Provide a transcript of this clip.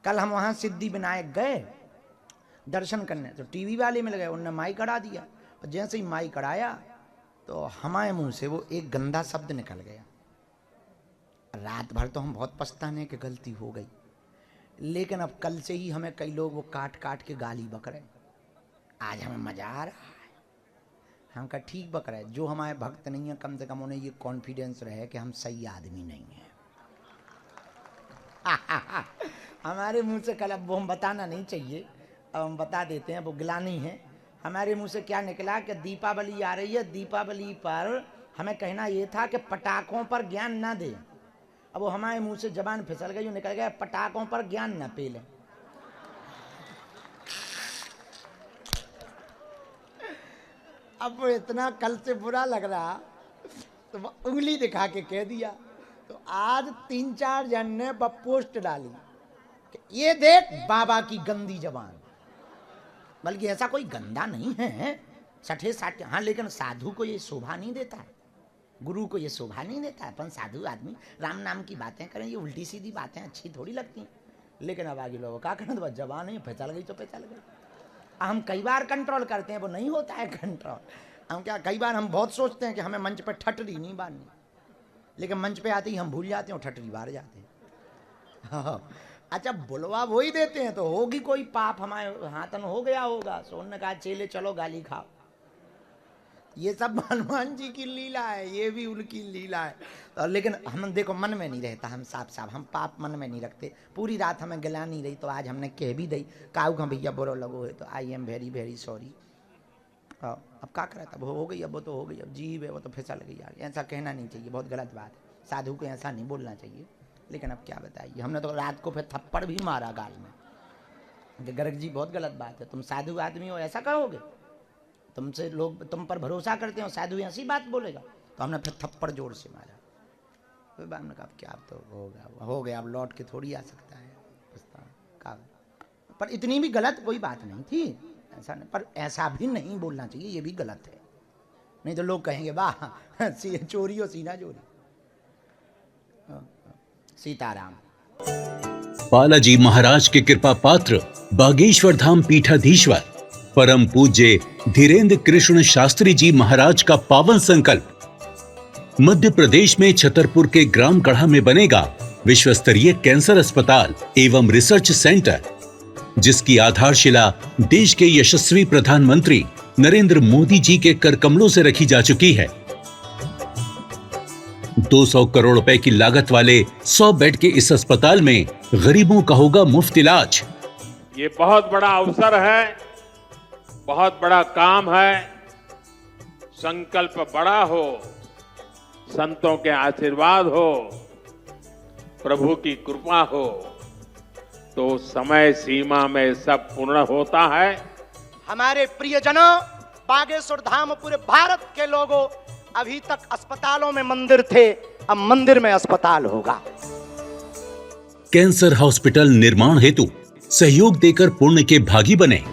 कल हम वहाँ सिद्धि विनायक गए दर्शन करने, तो टीवी वाले मिल गए, उन्होंने माइक अड़ा दिया। और जैसे ही माइक अड़ाया तो हमारे मुंह से वो एक गंदा शब्द निकल गया। रात भर तो हम बहुत पछताने की गलती हो गई, लेकिन अब कल से ही हमें कई लोग वो काट काट के गाली बक रहे। आज हमें मजा आ रहा है। हम कहा ठीक बक रहे, जो हमारे भक्त नहीं है कम से कम उन्हें ये कॉन्फिडेंस रहे कि हम सही आदमी नहीं हैं। हमारे मुंह से कल, अब वो हम बताना नहीं चाहिए, अब हम बता देते हैं, वो गिलानी है। हमारे मुंह से क्या निकला कि दीपावली आ रही है, दीपावली पर हमें कहना ये था कि पटाखों पर ज्ञान ना दे। अब वो हमारे मुंह से जबान फिसल गई, निकल गया पटाखों पर ज्ञान न पेले। अब वो इतना कल से बुरा लग रहा तो वो उंगली दिखा के कह दिया। तो आज 3-4 जन ने पोस्ट डाली कि ये देख बाबा की गंदी जबान। बल्कि ऐसा कोई गंदा नहीं है, सठे साठ, हाँ, लेकिन साधु को ये शोभा नहीं देता है, गुरु को ये शोभा नहीं देता है। अपन साधु आदमी राम नाम की बातें करें, ये उल्टी सीधी बातें अच्छी थोड़ी लगती हैं। लेकिन अब आगे लोगों क्या करें, तो बस जबान ही फिसल गई तो फिसल गई। हम कई बार कंट्रोल करते हैं, वो नहीं होता है कंट्रोल। हम क्या, कई बार हम बहुत सोचते हैं कि हमें मंच पर ठटरी नहीं बांधनी, लेकिन मंच पे आते ही हम भूल जाते हैं और ठटरी बाहर जाते हैं। अच्छा, बुलवा वो ही देते हैं तो होगी कोई पाप हमारे हाथन हो गया होगा। सोन ने कहा चेले चलो गाली खाओ। ये सब हनुमान जी की लीला है, ये भी उनकी लीला है। तो लेकिन हम देखो मन में नहीं रहता, हम साफ साफ हम पाप मन में नहीं रखते। पूरी रात हमें गिला नहीं रही तो आज हमने कह भी दी काऊ का भैया बुरो लगो है तो I am very very sorry. अब क्या करा, तब हो गई, अब वो तो हो गई, अब जीव है वो तो फिसल गई। यार ऐसा कहना नहीं चाहिए, बहुत गलत बात है, साधु को ऐसा नहीं बोलना चाहिए। लेकिन अब क्या बताइए, हमने तो रात को फिर थप्पड़ भी मारा गाल में। गर्ग जी बहुत गलत बात है, तुम साधु आदमी हो ऐसा कहोगे, तुमसे लोग तुम पर भरोसा करते हो, साधु ऐसी बात बोलेगा। तो हमने फिर थप्पड़ जोर से मारा। तो हमने कहा क्या, अब तो हो गया, अब लौट के थोड़ी आ सकता है, कहा। पर इतनी भी गलत कोई बात नहीं थी, ऐसा नहीं, पर ऐसा भी नहीं बोलना चाहिए, ये भी गलत है। नहीं तो लोग कहेंगे वाह चोरी हो सीना चोरी। सीताराम। बालाजी महाराज के कृपा पात्र बागेश्वर धाम पीठाधीश्वर परम पूज्य धीरेन्द्र कृष्ण शास्त्री जी महाराज का पावन संकल्प। मध्य प्रदेश में छतरपुर के ग्राम गढ़ा में बनेगा विश्व स्तरीय कैंसर अस्पताल एवं रिसर्च सेंटर, जिसकी आधारशिला देश के यशस्वी प्रधानमंत्री नरेंद्र मोदी जी के कर कमलों से रखी जा चुकी है। 200 करोड़ रुपए की लागत वाले 100 बेड के इस अस्पताल में गरीबों का होगा मुफ्त इलाज। ये बहुत बड़ा अवसर है, बहुत बड़ा काम है। संकल्प बड़ा हो, संतों के आशीर्वाद हो, प्रभु की कृपा हो तो समय सीमा में सब पूर्ण होता है। हमारे प्रियजनों, बागेश्वर धाम पूरे भारत के लोगों, अभी तक अस्पतालों में मंदिर थे, अब मंदिर में अस्पताल होगा। कैंसर हॉस्पिटल निर्माण हेतु सहयोग देकर पुण्य के भागी बने।